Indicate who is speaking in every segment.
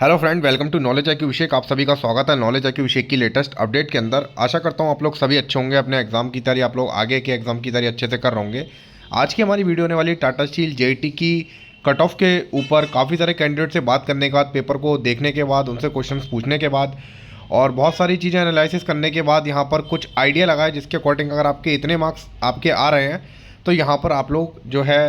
Speaker 1: Hello friend, welcome to knowledge IQ Vishek. आप सभी का स्वागत है नॉलेज आईक्यू विषेक की लेटेस्ट अपडेट के अंदर। आशा करता हूँ आप लोग सभी अच्छे होंगे, अपने एग्जाम की तैयारी आप लोग आगे के एग्जाम की तैयारी अच्छे से कर रहे होंगे। आज की हमारी वीडियो होने वाली टाटा स्टील जेईटी की कट ऑफ के ऊपर काफ़ी सारे कैंडिडेट से बात करने के बाद, पेपर को देखने के बाद, उनसे क्वेश्चन पूछने के बाद और बहुत सारी चीज़ें एनालिसिस करने के बाद यहाँ पर कुछ आइडिया लगा है जिसके अकॉर्डिंग अगर आपके इतने मार्क्स आपके आ रहे हैं तो यहाँ पर आप लोग जो है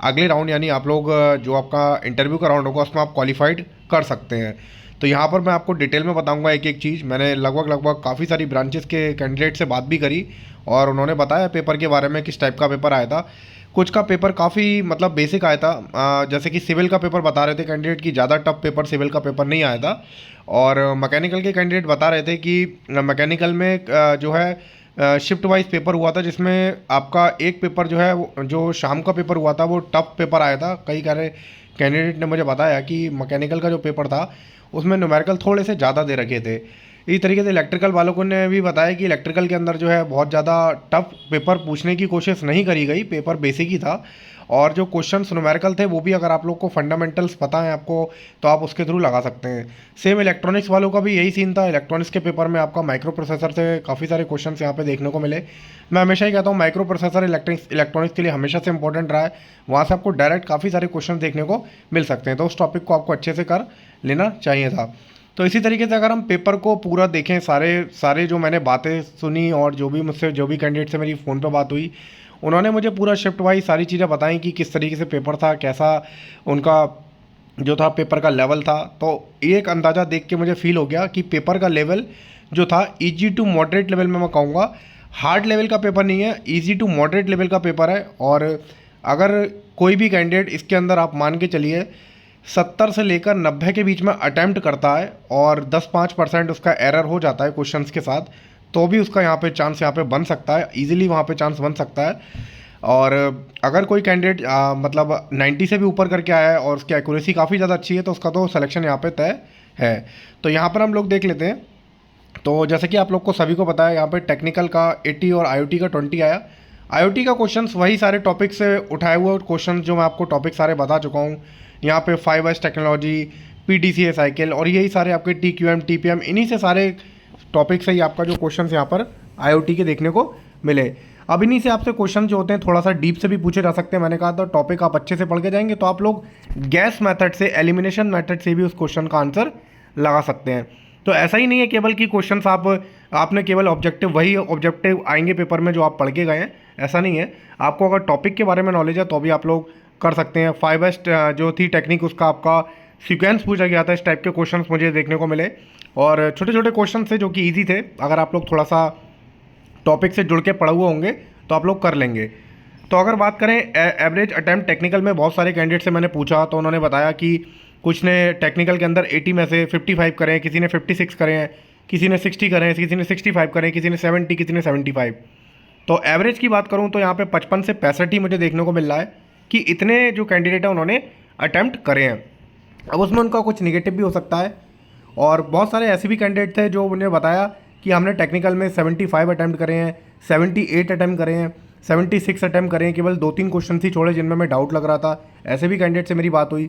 Speaker 1: अगले राउंड यानी आप लोग जो आपका इंटरव्यू का राउंड होगा उसमें आप क्वालिफाइड कर सकते हैं। तो यहाँ पर मैं आपको डिटेल में बताऊंगा एक एक चीज़। मैंने लगभग काफ़ी सारी ब्रांचेस के कैंडिडेट से बात भी करी और उन्होंने बताया पेपर के बारे में, किस टाइप का पेपर आया था। कुछ का पेपर काफ़ी मतलब बेसिक आया था, जैसे कि सिविल का पेपर बता रहे थे कैंडिडेट की ज़्यादा टफ पेपर सिविल का पेपर नहीं आया था। और मैकेनिकल के कैंडिडेट बता रहे थे कि मैकेनिकल में जो है शिफ्ट वाइज पेपर हुआ था, जिसमें आपका एक पेपर जो है जो शाम का पेपर हुआ था वो टफ पेपर आया था। कई सारे कैंडिडेट ने मुझे बताया कि मैकेनिकल का जो पेपर था उसमें न्यूमेरिकल थोड़े से ज़्यादा दे रखे थे। इसी तरीके से इलेक्ट्रिकल वालों को ने भी बताया कि इलेक्ट्रिकल के अंदर जो है बहुत ज़्यादा टफ पेपर पूछने की कोशिश नहीं करी गई, पेपर बेसिक ही था। और जो क्वेश्चंस न्यूमेरिकल थे वो भी अगर आप लोग को फंडामेंटल्स पता है आपको तो आप उसके थ्रू लगा सकते हैं। सेम इलेक्ट्रॉनिक्स वालों का भी यही सीन था। इलेक्ट्रॉनिक्स के पेपर में आपका माइक्रो प्रोसेसर से काफ़ी सारे क्वेश्चंस यहाँ पे देखने को मिले। मैं हमेशा ही कहता हूँ माइक्रो प्रोसेसर इलेक्ट्रॉनिक्स के लिए हमेशा से इंपॉर्टेंट रहा है। वहाँ से आपको डायरेक्ट काफ़ी सारे क्वेश्चन देखने को मिल सकते हैं, तो उस टॉपिक को आपको अच्छे से कर लेना चाहिए था। तो इसी तरीके से अगर हम पेपर को पूरा देखें, सारे सारे जो मैंने बातें सुनी और जो भी मुझसे जो भी कैंडिडेट से मेरी फ़ोन पे बात हुई, उन्होंने मुझे पूरा शिफ्ट वाइज सारी चीज़ें बताई कि किस तरीके से पेपर था, कैसा उनका जो था पेपर का लेवल था। तो एक अंदाज़ा देख के मुझे फील हो गया कि पेपर का लेवल जो था ईजी टू मॉडरेट लेवल में मैं कहूँगा, हार्ड लेवल का पेपर नहीं है, ईजी टू मॉडरेट लेवल का पेपर है। और अगर कोई भी कैंडिडेट इसके अंदर आप मान के चलिए 70 से लेकर 90 के बीच में अटैम्प्ट करता है और 10-5% उसका एरर हो जाता है क्वेश्चंस के साथ, तो भी उसका यहाँ पे चांस यहाँ पे बन सकता है, इजीली वहाँ पे चांस बन सकता है। और अगर कोई कैंडिडेट मतलब 90 से भी ऊपर करके आया है और उसकी एक्यूरेसी काफ़ी ज़्यादा अच्छी है तो उसका तो सिलेक्शन यहाँ पे तय है। तो यहाँ पर हम लोग देख लेते हैं। तो जैसे कि आप लोग को सभी को पता है यहाँ पे टेक्निकल का 80 और आईओटी का 20 आया। आईओटी का क्वेश्चंस वही सारे टॉपिक से उठाए हुए क्वेश्चन जो मैं आपको टॉपिक सारे बता चुका हूँ। यहाँ पे 5S टेक्नोलॉजी, पीडीसीए साइकिल और यही सारे आपके टीक्यूएम टीपीएम, इन्हीं से सारे टॉपिक से ही आपका जो क्वेश्चन यहाँ पर आईओटी के देखने को मिले। अब इन्हीं से आपसे क्वेश्चन जो होते हैं थोड़ा सा डीप से भी पूछे जा सकते हैं। मैंने कहा था टॉपिक आप अच्छे से पढ़ के जाएंगे तो आप लोग गैस मेथड से, एलिमिनेशन मेथड से भी उस क्वेश्चन का आंसर लगा सकते हैं। तो ऐसा ही नहीं है केवल कि क्वेश्चंस आपने केवल ऑब्जेक्टिव, वही ऑब्जेक्टिव आएंगे पेपर में जो आप पढ़ के गए हैं, ऐसा नहीं है। आपको अगर टॉपिक के बारे में नॉलेज है तो भी आप लोग कर सकते हैं। 5S जो थी टेक्निक, उसका आपका सीक्वेंस पूछा गया था, इस टाइप के क्वेश्चंस मुझे देखने को मिले और छोटे छोटे क्वेश्चन थे जो कि ईजी थे। अगर आप लोग थोड़ा सा टॉपिक से जुड़ के पढ़े हुए होंगे तो आप लोग कर लेंगे। तो अगर बात करें एवरेज अटैम्प्ट टेक्निकल में, बहुत सारे कैंडिडेट से मैंने पूछा तो उन्होंने बताया कि कुछ ने टेक्निकल के अंदर 80 में से 55 करें, किसी ने 56 करें, किसी ने 60 करें, किसी ने 65 करें, किसी ने 70, किसी ने 75। तो एवरेज की बात करूं तो यहाँ पे 55 से 65 ही मुझे देखने को मिल रहा है कि इतने जो कैंडिडेट हैं उन्होंने अटैम्प्ट करे हैं। अब उसमें उनका कुछ निगेटिव भी हो सकता है और बहुत सारे ऐसे भी कैंडिडेट थे जो उन्हें बताया कि हमने टेक्निकल में 75 अटैम्प्ट करे हैं, 78 अटैम्प्ट करे हैं, 76 अटैम्प्ट करे हैं, केवल 2-3 क्वेश्चन ही छोड़े जिनमें मैं डाउट लग रहा था। ऐसे भी कैंडिडेट से मेरी बात हुई।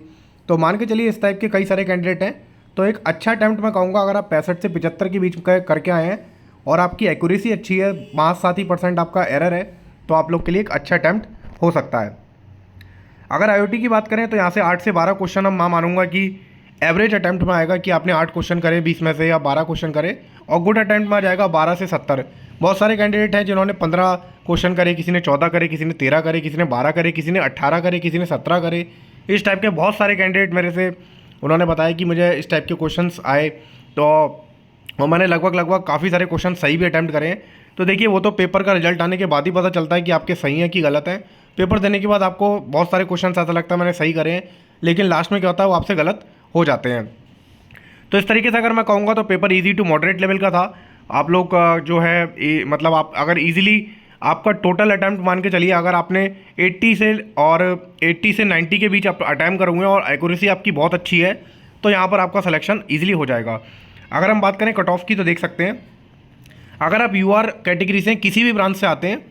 Speaker 1: तो मान के चलिए इस टाइप के कई सारे कैंडिडेट हैं। तो एक अच्छा अटैम्प्ट मैं कहूँगा, अगर आप 65 से 75 के बीच करके आए हैं और आपकी एक्यूरेसी अच्छी है, 5-7% आपका एरर है, तो आप लोग के लिए एक अच्छा अटैम्प्ट हो सकता है। अगर आईओटी की बात करें तो यहाँ से 8 से 12 क्वेश्चन हम मानूंगा कि एवरेज अटैम्प्ट में आएगा कि आपने 8 क्वेश्चन करे 20 में से, या 12 क्वेश्चन करे, और गुड अटैम्प्ट में आ जाएगा 12 से 70। बहुत सारे कैंडिडेट हैं जिन्होंने 15 क्वेश्चन करे, किसी ने 14 करे, किसी ने 13 करे, किसी ने 12 करे, किसी ने 18 करे, किसी ने 17 करे। इस टाइप के बहुत सारे कैंडिडेट मेरे से उन्होंने बताया कि मुझे इस टाइप के क्वेश्चंस आए, तो और मैंने लगभग काफ़ी सारे क्वेश्चन सही भी अटैम्प्ट करे हैं। तो देखिए वो तो पेपर का रिजल्ट आने के बाद ही पता चलता है कि आपके सही हैं कि गलत हैं। पेपर देने के बाद आपको बहुत सारे क्वेश्चन ऐसा लगता है मैंने सही करे हैं, लेकिन लास्ट में क्या होता है वो आपसे गलत हो जाते हैं। तो इस तरीके से अगर मैं कहूँगा तो paper easy to moderate level का था। आप लोग का जो है मतलब आप अगर ईजिली आपका टोटल अटैम्प्ट मान के चलिए, अगर आपने 80 से 90 के बीच आप अटैम्प्ट करोगे और एक्यूरेसी आपकी बहुत अच्छी है तो यहाँ पर आपका सिलेक्शन ईजिली हो जाएगा। अगर हम बात करें कट ऑफ की तो देख सकते हैं, अगर आप यूआर कैटेगरी से किसी भी ब्रांच से आते हैं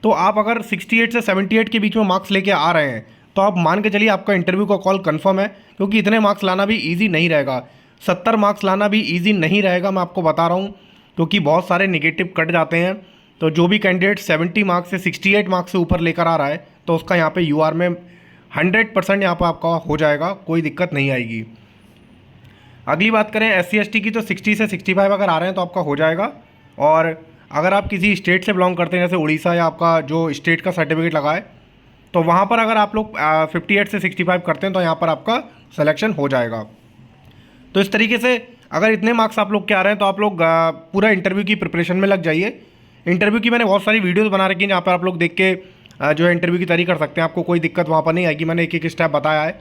Speaker 1: तो आप अगर 68 से 78 के बीच में मार्क्स लेके आ रहे हैं तो आप मान के चलिए आपका इंटरव्यू का कॉल कंफर्म है, क्योंकि इतने मार्क्स लाना भी इजी नहीं रहेगा। 70 मार्क्स लाना भी ईजी नहीं रहेगा, मैं आपको बता रहा हूँ, क्योंकि बहुत सारे निगेटिव कट जाते हैं। तो जो भी कैंडिडेट 70 मार्क्स से 68 मार्क्स से ऊपर लेकर आ रहा है तो उसका यहाँ पे यूआर में 100% यहाँ पर आपका हो जाएगा, कोई दिक्कत नहीं आएगी। अगली बात करें SC/ST की, तो 60 से 65 अगर आ रहे हैं तो आपका हो जाएगा। और अगर आप किसी स्टेट से बिलोंग करते हैं जैसे उड़ीसा या आपका जो स्टेट का सर्टिफिकेट लगा है तो वहाँ पर अगर आप लोग 58 से 65 करते हैं तो यहाँ पर आपका सिलेक्शन हो जाएगा। तो इस तरीके से अगर इतने मार्क्स आप लोग के आ रहे हैं तो आप लोग पूरा इंटरव्यू की प्रिपरेशन में लग जाइए। इंटरव्यू की मैंने बहुत सारी वीडियोस बना रखी हैं जहाँ पर आप लोग देख के जो है इंटरव्यू की तैयारी कर सकते हैं, आपको कोई दिक्कत वहाँ पर नहीं आएगी। मैंने एक एक स्टेप बताया है।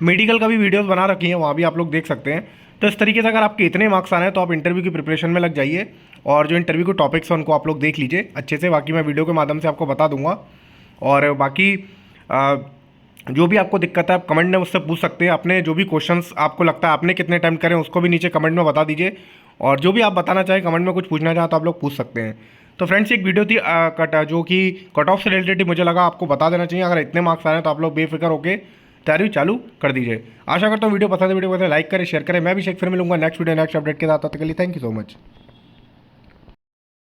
Speaker 1: मेडिकल का भी वीडियोस बना रखी हैं, वहाँ भी आप लोग देख सकते हैं। तो इस तरीके से अगर आपके इतने मार्क्स आ रहे हैं तो आप इंटरव्यू की प्रिपरेशन में लग जाइए और जो इंटरव्यू के टॉपिक्स हैं उनको आप लोग देख लीजिए अच्छे से। बाकी मैं वीडियो के माध्यम से आपको बता दूंगा। और बाकी जो भी आपको दिक्कत है आप कमेंट में मुझसे पूछ सकते हैं। अपने जो भी क्वेश्चंस आपको लगता है आपने कितने अटेम्प्ट करें उसको भी नीचे कमेंट में बता दीजिए। और जो भी आप बताना चाहें कमेंट में कुछ पूछना चाहें तो आप लोग पूछ सकते हैं। तो फ्रेंड्स एक वीडियो थी जो कि कट ऑफ से रिलेटेड मुझे लगा आपको बता देना चाहिए। अगर इतने मार्क्स आ रहे हैं तो आप लोग बेफिक्र होकर तैयारी चालू कर दीजिए। आशा करता हूँ वीडियो पसंद है, वीडियो को लाइक करें, शेयर करें। मैं भी शेख फिर मिलूंगा नेक्स्ट वीडियो नेक्स्ट अपडेट के साथ। तब तक के लिए थैंक यू सो मच।